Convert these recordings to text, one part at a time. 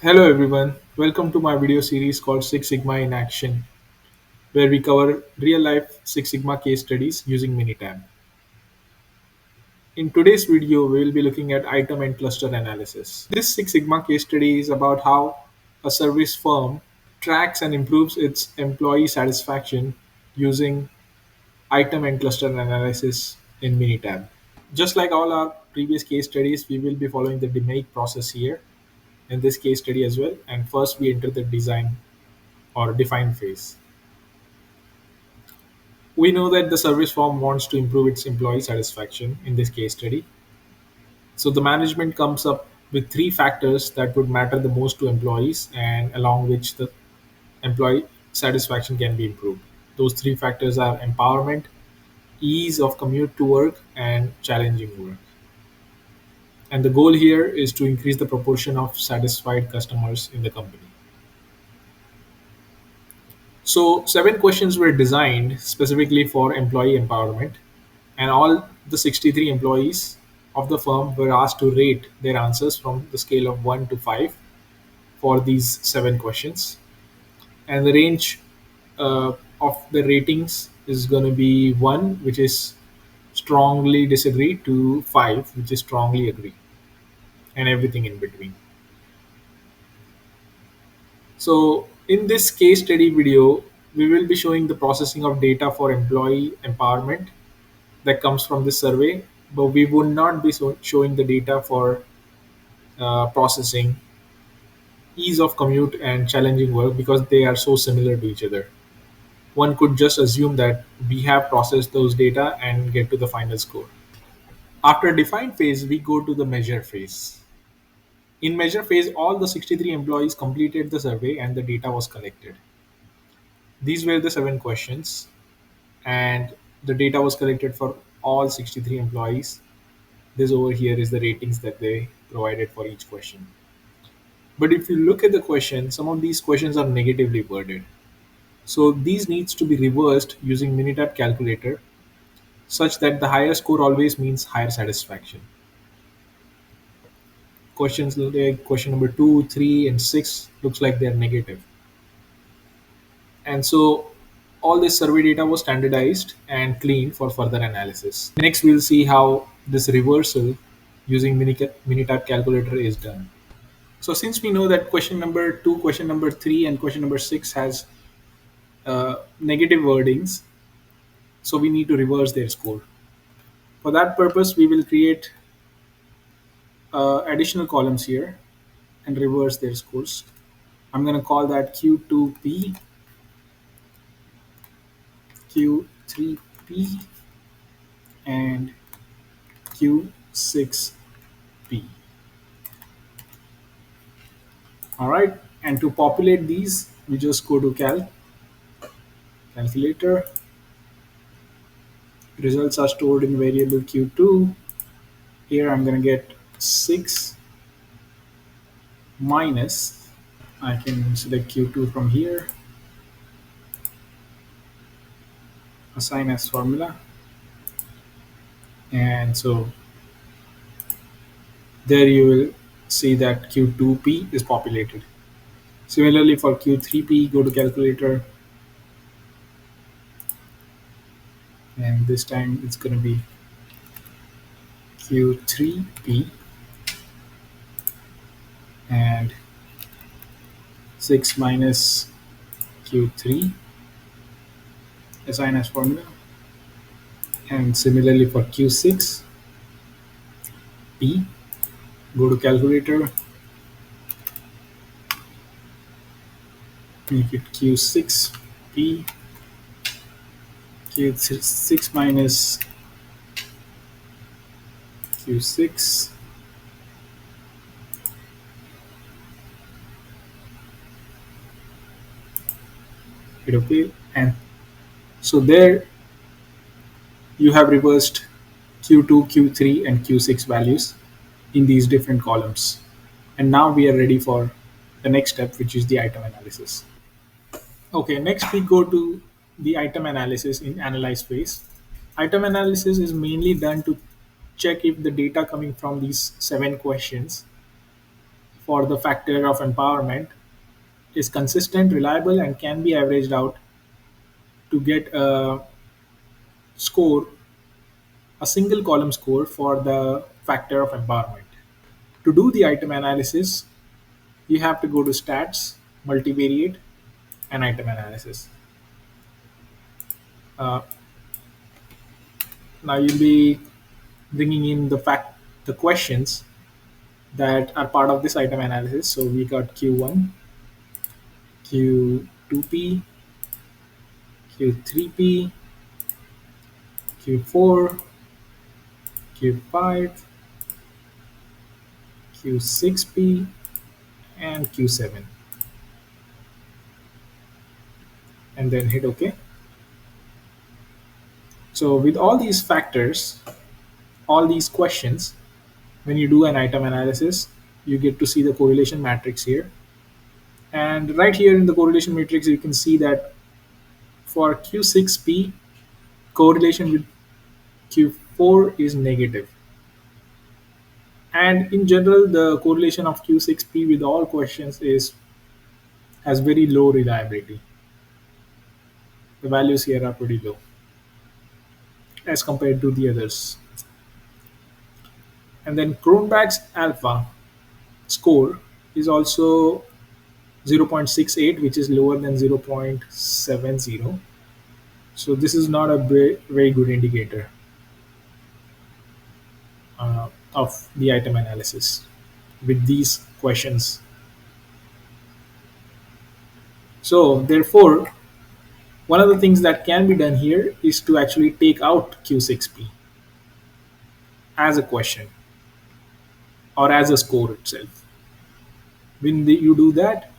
Hello everyone, welcome to my video series called Six Sigma in Action, where we cover real life Six Sigma case studies using Minitab. In today's video, we will be looking at item and cluster analysis. This Six Sigma case study is about how a service firm tracks and improves its employee satisfaction using item and cluster analysis in Minitab. Just like all our previous case studies, we will be following the DMAIC process here in this case study as well. And first, we enter the design or define phase. We know that the service firm wants to improve its employee satisfaction in this case study. So the management comes up with three factors that would matter the most to employees and along which the employee satisfaction can be improved. Those three factors are empowerment, ease of commute to work, and challenging work. And the goal here is to increase the proportion of satisfied customers in the company. So, seven questions were designed specifically for employee empowerment, and all the 63 employees of the firm were asked to rate their answers from the scale of 1 to 5 for these seven questions. And the range of the ratings is going to be 1, which is strongly disagree, to 5, which is strongly agree, and everything in between. So, in this case study video, we will be showing the processing of data for employee empowerment that comes from this survey, but we would not be showing the data for processing, ease of commute, and challenging work because they are so similar to each other. One could just assume that we have processed those data and get to the final score. After define phase, we go to the measure phase. In measure phase, all the 63 employees completed the survey and the data was collected. These were the seven questions, and the data was collected for all 63 employees. This over here is the ratings that they provided for each question. But if you look at the question, some of these questions are negatively worded. So these needs to be reversed using Minitab calculator such that the higher score always means higher satisfaction. Questions like question number 2, 3, and 6 looks like they're negative. And so all this survey data was standardized and cleaned for further analysis. Next, we'll see how this reversal using Minitab calculator is done. So since we know that question number 2, question number 3, and question number 6 has negative wordings, so we need to reverse their score. For that purpose, we will create additional columns here and reverse their scores. I'm going to call that Q2P, Q3P, and Q6P. All right, and to populate these, we just go to calculator. Results are stored in variable Q2. Here I'm going to get 6 minus, I can select Q2 from here, assign as formula, and so there you will see that Q2P is populated. Similarly for Q3P, go to calculator, and this time it's going to be Q3P and 6 minus Q3, assign as formula, and similarly for Q6P, go to calculator, make it Q6P, Q6 minus Q6, hit OK, and so there you have reversed Q2, Q3, and Q6 values in these different columns. And now we are ready for the next step, which is the item analysis. Okay, next we go to the item analysis in analyze phase. Item analysis is mainly done to check if the data coming from these seven questions for the factor of empowerment is consistent, reliable, and can be averaged out to get score, a single column score for the factor of empowerment. To do the item analysis, you have to go to stats, multivariate, and item analysis. Uh, Now you'll be bringing in the questions that are part of this item analysis. So we got Q1, Q2P, Q3P, Q4, Q5, Q6P, and Q7, and then hit OK. So with all these factors, all these questions, when you do an item analysis, you get to see the correlation matrix here. And right here in the correlation matrix, you can see that for Q6P, correlation with Q4 is negative. And in general, the correlation of Q6P with all questions is has very low reliability. The values here are pretty low as compared to the others. And then Cronbach's alpha score is also 0.68, which is lower than 0.70. So this is not a very good indicator of the item analysis with these questions. So therefore, one of the things that can be done here is to actually take out Q6P as a question or as a score itself. When you do that,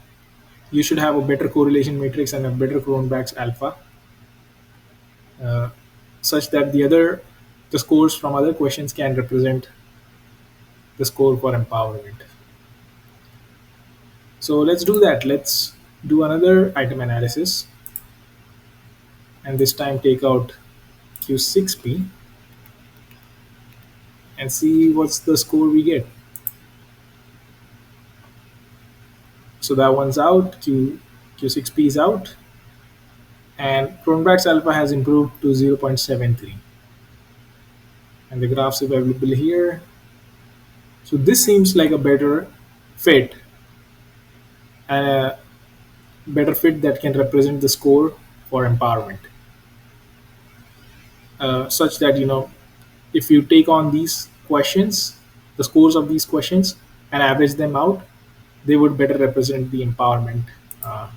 you should have a better correlation matrix and a better Cronbach's alpha, uh, such that the scores from other questions can represent the score for empowerment. So let's do that. Let's do another item analysis, and this time take out Q6P and see what's the score we get. So that one's out, Q6P is out, and Cronbach's alpha has improved to 0.73. And the graphs available here. So this seems like a fit a better fit that can represent the score for empowerment, such that if you take on these questions, the scores of these questions, and average them out, they would better represent the empowerment uh,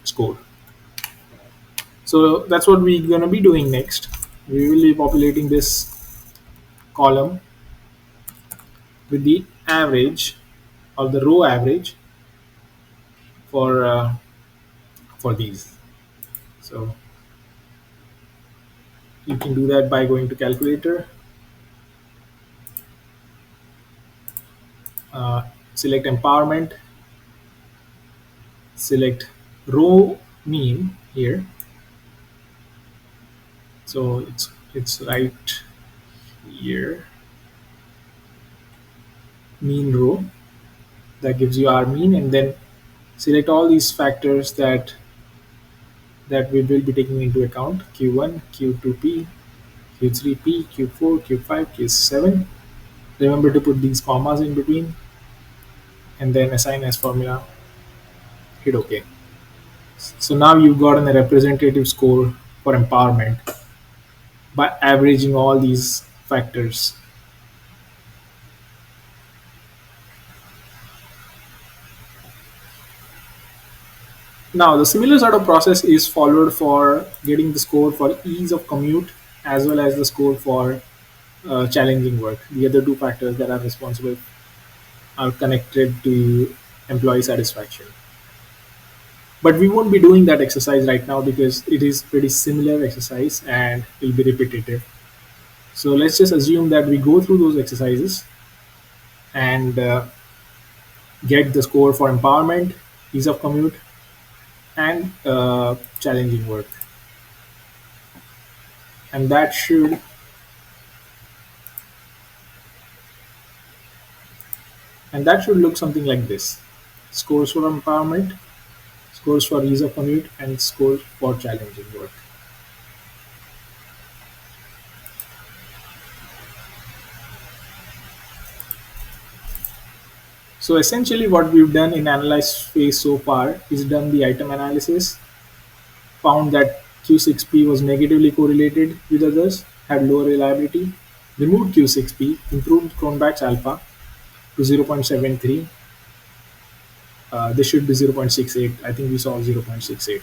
score. So that's what we're going to be doing next. We will be populating this column with the average or the row average for these. So you can do that by going to calculator, select empowerment, select row mean here. So it's right here, mean row, that gives you our mean, and then select all these factors that we will be taking into account: Q1, Q2P, Q3P, Q4, Q5, Q7. Remember to put these commas in between, and then assign as formula, hit OK. So now you've gotten a representative score for empowerment by averaging all these factors. Now, the similar sort of process is followed for getting the score for ease of commute as well as the score for challenging work. The other two factors that are responsible are connected to employee satisfaction. But we won't be doing that exercise right now because it is pretty similar exercise and will be repetitive. So let's just assume that we go through those exercises and get the score for empowerment, ease of commute, and challenging work. And that should And that should look something like this: scores for empowerment, scores for ease of commute, and scores for challenging work. So essentially what we've done in analyze phase so far is done the item analysis, found that Q6P was negatively correlated with others, had lower reliability, removed Q6P, improved Cronbach's alpha to 0.73. This should be 0.68. I think we saw 0.68.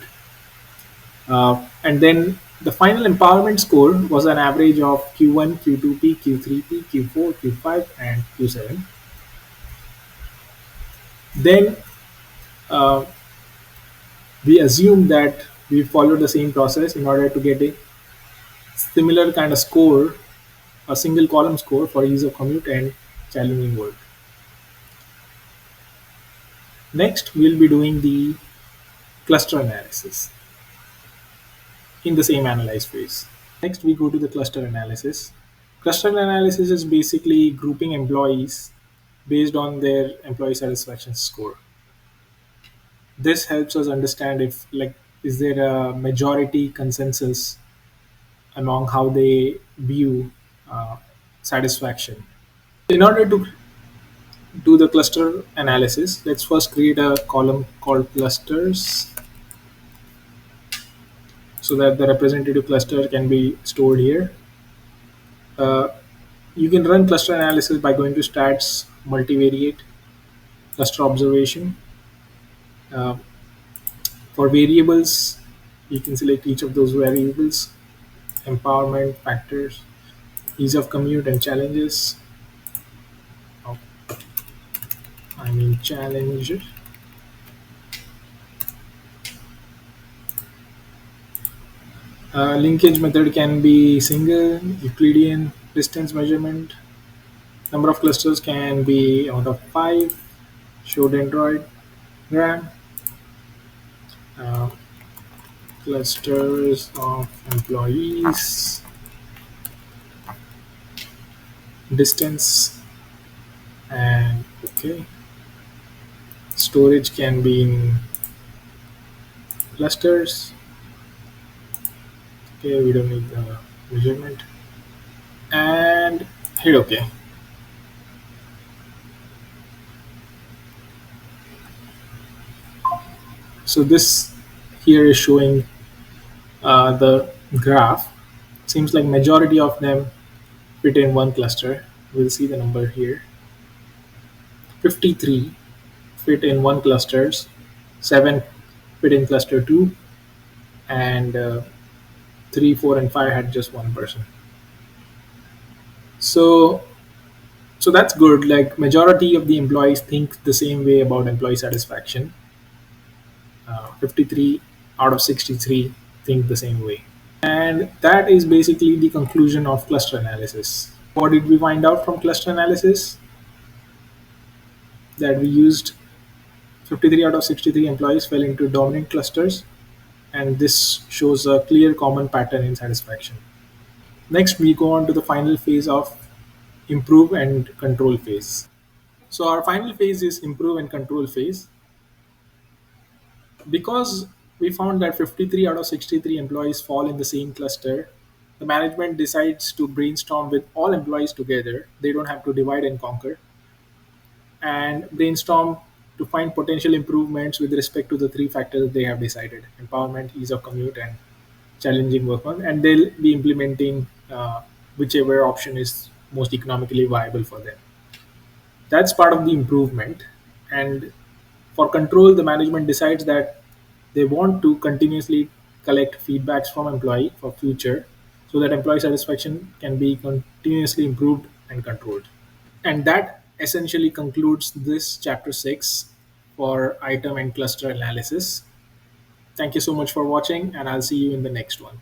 And then the final empowerment score was an average of Q1, Q2P, Q3P, Q4, Q5, and Q7. Then uh, we assume that we followed the same process in order to get a similar kind of score, a single column score for ease of commute and challenging work. Next, we'll be doing the cluster analysis in the same analyze phase. Next, we go to the cluster analysis. Cluster analysis is basically grouping employees based on their employee satisfaction score. This helps us understand if, like, is there a majority consensus among how they view uh, satisfaction. In order to do the cluster analysis, let's first create a column called clusters so that the representative cluster can be stored here. Uh, you can run cluster analysis by going to stats, multivariate, cluster observation. Uh, for variables, you can select each of those variables, empowerment factors, ease of commute and challenges. Oh, I mean challenge. Linkage method can be single, Euclidean, distance measurement. Number of clusters can be out of 5, show dendroid gram. Uh, Clusters of employees, distance, and okay. Storage can be in clusters. Okay, we don't need the measurement. And hit OK. So this here is showing the graph. Seems like majority of them fit in one cluster. We'll see the number here. 53 fit in one clusters, 7 fit in cluster 2, and 3, 4, and 5 had just one person. So so that's good. Like majority of the employees think the same way about employee satisfaction. 53 out of 63 think the same way. And that is basically the conclusion of cluster analysis. What did we find out from cluster analysis? That we used 53 out of 63 employees fell into dominant clusters, and this shows a clear common pattern in satisfaction. Next, we go on to the final phase of improve and control phase. So our final phase is improve and control phase. Because we found that 53 out of 63 employees fall in the same cluster, the management decides to brainstorm with all employees together. They don't have to divide and conquer, and brainstorm to find potential improvements with respect to the three factors they have decided: empowerment, ease of commute, and challenging work on. And they'll be implementing whichever option is most economically viable for them. That's part of the improvement. And for control, the management decides that they want to continuously collect feedbacks from employee for future so that employee satisfaction can be continuously improved and controlled. And that essentially concludes this chapter 6 for item and cluster analysis. Thank you so much for watching, and I'll see you in the next one.